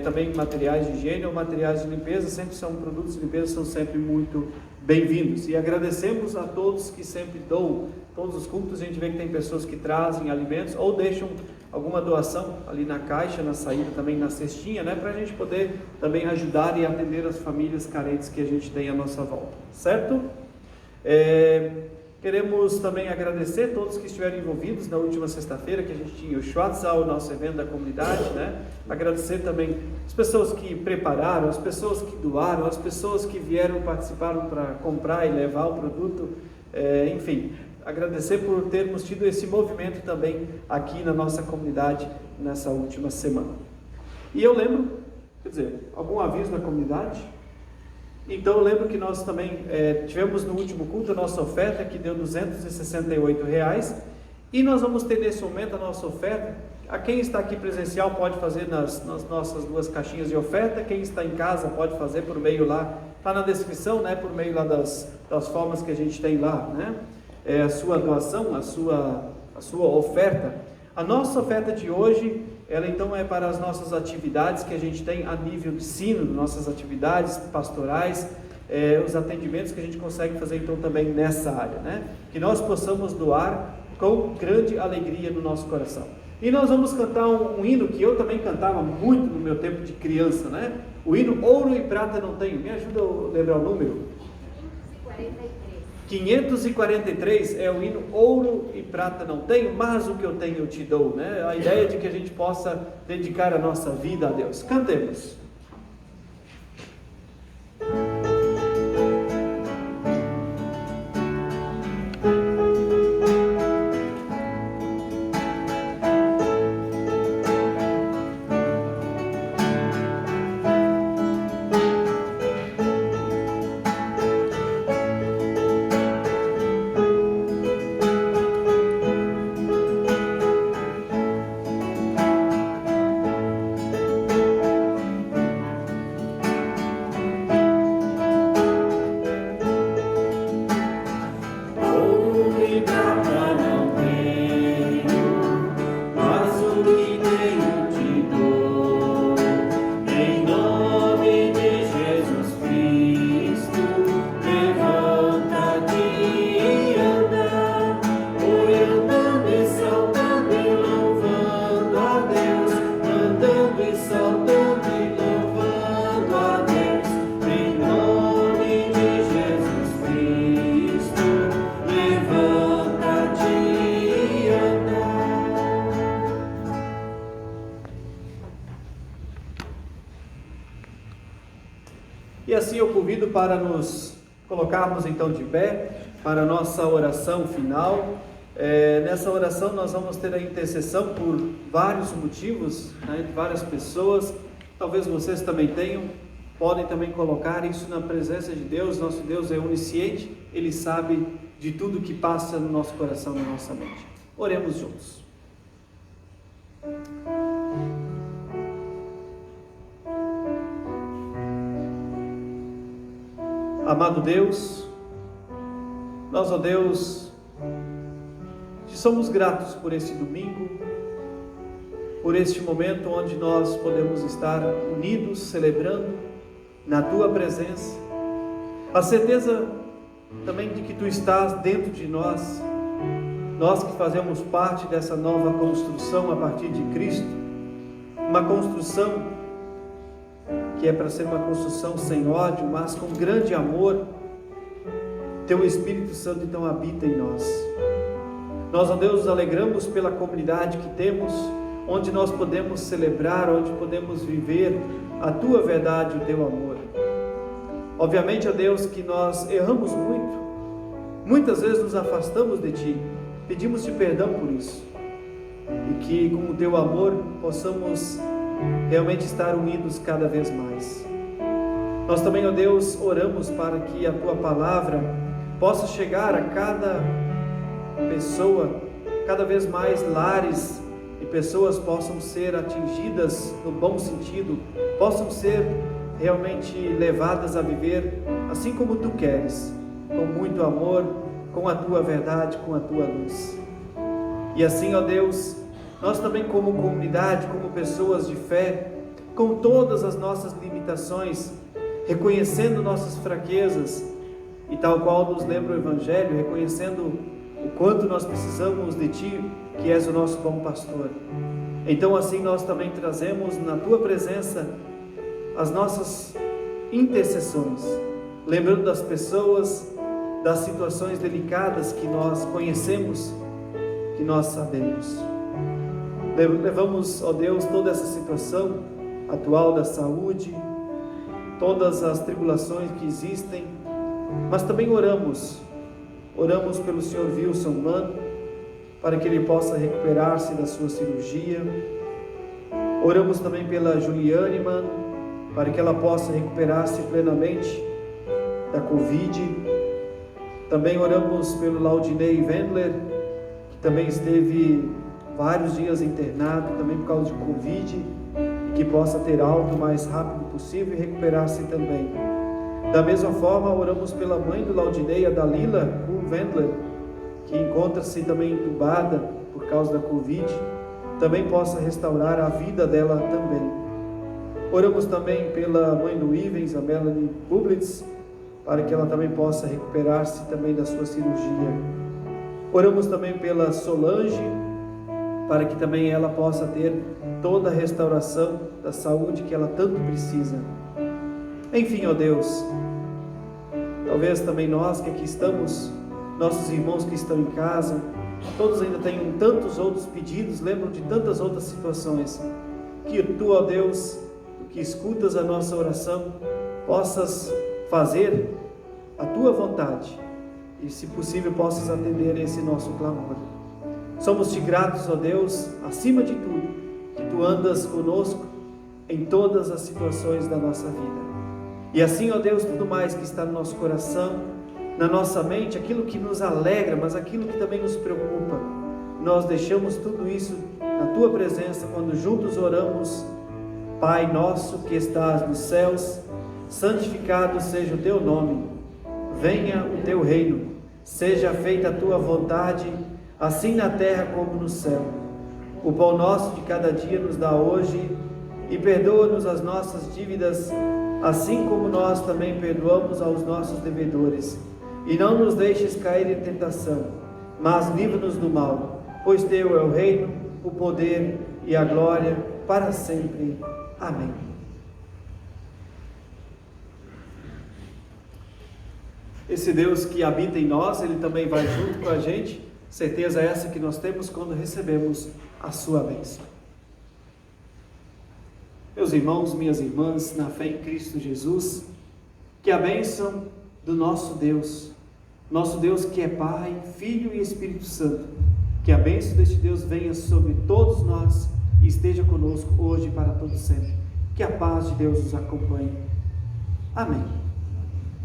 também materiais de higiene ou materiais de limpeza, sempre são produtos de limpeza, são sempre muito bem-vindos. E agradecemos a todos que sempre doam. Todos os cultos a gente vê que tem pessoas que trazem alimentos ou deixam alguma doação ali na caixa, na saída, também na cestinha, né, para a gente poder também ajudar e atender as famílias carentes que a gente tem à nossa volta, certo? Queremos também agradecer todos que estiveram envolvidos na última sexta-feira, que a gente tinha o Schwarzau, o nosso evento da comunidade, né? Agradecer também as pessoas que prepararam, as pessoas que doaram, as pessoas que vieram, participaram para comprar e levar o produto, enfim, agradecer por termos tido esse movimento também aqui na nossa comunidade nessa última semana. E eu lembro, quer dizer, algum aviso da comunidade? Então eu lembro que nós também tivemos no último culto a nossa oferta, que deu R$268, e nós vamos ter nesse momento a nossa oferta. A quem está aqui presencial pode fazer nas nossas duas caixinhas de oferta, quem está em casa pode fazer por meio lá, está na descrição, né, por meio lá das formas que a gente tem lá, né, a sua doação, a sua oferta. A nossa oferta de hoje, ela então é para as nossas atividades que a gente tem a nível de ensino, nossas atividades pastorais, os atendimentos que a gente consegue fazer então também nessa área, né? Que nós possamos doar com grande alegria no nosso coração. E nós vamos cantar um hino que eu também cantava muito no meu tempo de criança, né? O hino Ouro e Prata Não Tenho. Me ajuda a lembrar o número? 543 é o hino Ouro e Prata Não Tenho, mas o que eu tenho eu te dou, né? A ideia de que a gente possa dedicar a nossa vida a Deus. Cantemos. E assim eu convido para nos colocarmos então de pé para a nossa oração final. Nessa oração nós vamos ter a intercessão por vários motivos, né, de várias pessoas. Talvez vocês também tenham, podem também colocar isso na presença de Deus. Nosso Deus é onisciente, Ele sabe de tudo que passa no nosso coração, na nossa mente. Oremos juntos. Amado Deus, nós, ó Deus, te somos gratos por esse domingo, por este momento onde nós podemos estar unidos, celebrando na Tua presença, a certeza também de que Tu estás dentro de nós, nós que fazemos parte dessa nova construção a partir de Cristo, uma construção que é para ser uma construção sem ódio, mas com grande amor. Teu Espírito Santo então habita em nós. Nós, ó Deus, nos alegramos pela comunidade que temos, onde nós podemos celebrar, onde podemos viver a Tua verdade, o Teu amor. Obviamente, ó Deus, que nós erramos muito, muitas vezes nos afastamos de Ti, pedimos-Te perdão por isso, e que com o Teu amor possamos realmente estar unidos cada vez mais. Nós também, ó Deus, oramos para que a Tua palavra possa chegar a cada pessoa, cada vez mais lares e pessoas possam ser atingidas no bom sentido, possam ser realmente levadas a viver assim como Tu queres, com muito amor, com a Tua verdade, com a Tua luz. E assim, ó Deus, nós também como comunidade, como pessoas de fé, com todas as nossas limitações, reconhecendo nossas fraquezas, e tal qual nos lembra o Evangelho, reconhecendo o quanto nós precisamos de Ti, que és o nosso bom pastor. Então assim nós também trazemos na Tua presença as nossas intercessões, lembrando das pessoas, das situações delicadas que nós conhecemos, que nós sabemos. Levamos, ó Deus, toda essa situação atual da saúde, todas as tribulações que existem, mas também oramos pelo Sr. Wilson Mano, para que ele possa recuperar-se da sua cirurgia. Oramos também pela Juliane Mano, para que ela possa recuperar-se plenamente da Covid. Também oramos pelo Laudinei Wendler, que também esteve vários dias internado, também por causa de Covid, e que possa ter alta o mais rápido possível e recuperar-se também. Da mesma forma, oramos pela mãe do Laudinei, a Dalila Wendler, que encontra-se também entubada por causa da Covid, também possa restaurar a vida dela também. Oramos também pela mãe do Ivens, a Melanie Bublitz, para que ela também possa recuperar-se também da sua cirurgia. Oramos também pela Solange, para que também ela possa ter toda a restauração da saúde que ela tanto precisa. Enfim, ó Deus, talvez também nós que aqui estamos, nossos irmãos que estão em casa, todos ainda tenham tantos outros pedidos, lembram de tantas outras situações, que Tu, ó Deus, que escutas a nossa oração, possas fazer a Tua vontade e, se possível, possas atender esse nosso clamor. Somos-Te gratos, ó Deus, acima de tudo, que Tu andas conosco em todas as situações da nossa vida. E assim, ó Deus, tudo mais que está no nosso coração, na nossa mente, aquilo que nos alegra, mas aquilo que também nos preocupa, nós deixamos tudo isso na Tua presença quando juntos oramos: Pai nosso que estás nos céus, santificado seja o Teu nome, venha o Teu reino, seja feita a Tua vontade, assim na terra como no céu. O pão nosso de cada dia nos dá hoje, e perdoa-nos as nossas dívidas, assim como nós também perdoamos aos nossos devedores. E não nos deixes cair em tentação, mas livra-nos do mal, pois Teu é o reino, o poder e a glória para sempre. Amém. Esse Deus que habita em nós, Ele também vai junto com a gente. Certeza essa que nós temos quando recebemos a Sua bênção. Meus irmãos, minhas irmãs, na fé em Cristo Jesus, que a bênção do nosso Deus que é Pai, Filho e Espírito Santo, que a bênção deste Deus venha sobre todos nós e esteja conosco hoje e para todo sempre. Que a paz de Deus nos acompanhe. Amém.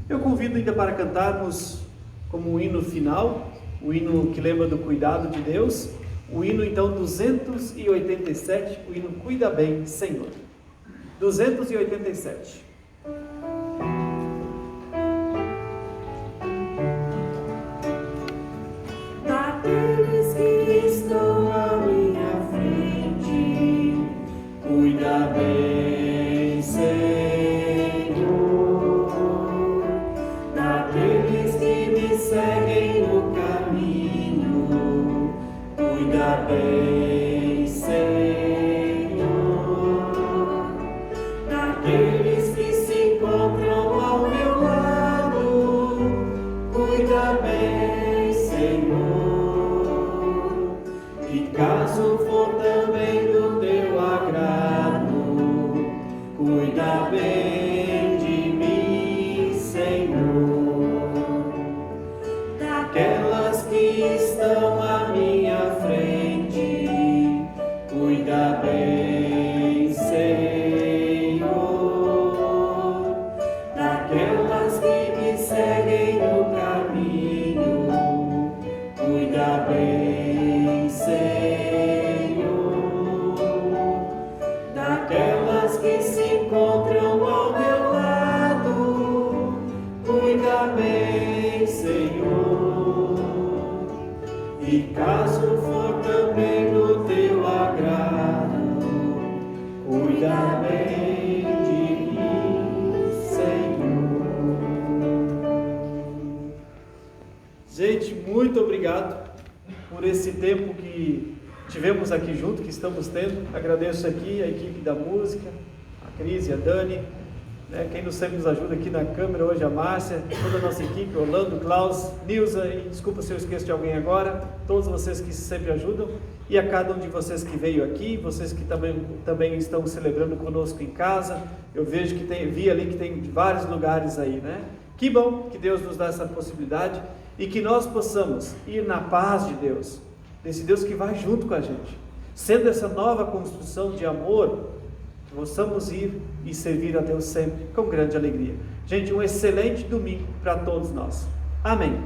Eu convido ainda para cantarmos como um hino final, o hino que lembra do cuidado de Deus, o hino então 287, o hino Cuida Bem, Senhor. 287. Daqueles que estão à minha frente, cuida bem, Senhor. Daqueles que me seguem no caminho, cuida bem, Senhor. Daqueles que e caso for também do teu agrado, cuida bem de mim, Senhor. Gente, muito obrigado por esse tempo que tivemos aqui junto, que estamos tendo. Agradeço aqui a equipe da música, a Cris e a Dani, né? Quem sempre nos ajuda aqui na câmera hoje, a Márcia, toda a nossa equipe, Orlando, Klaus, Nilza, e desculpa se eu esqueço de alguém agora, todos vocês que sempre ajudam, e a cada um de vocês que veio aqui, vocês que também estão celebrando conosco em casa. Eu vejo que vi ali que tem de vários lugares aí, né? Que bom que Deus nos dá essa possibilidade e que nós possamos ir na paz de Deus, desse Deus que vai junto com a gente, sendo essa nova construção de amor, que possamos ir e servir a Deus sempre com grande alegria. Gente, um excelente domingo para todos nós. Amém.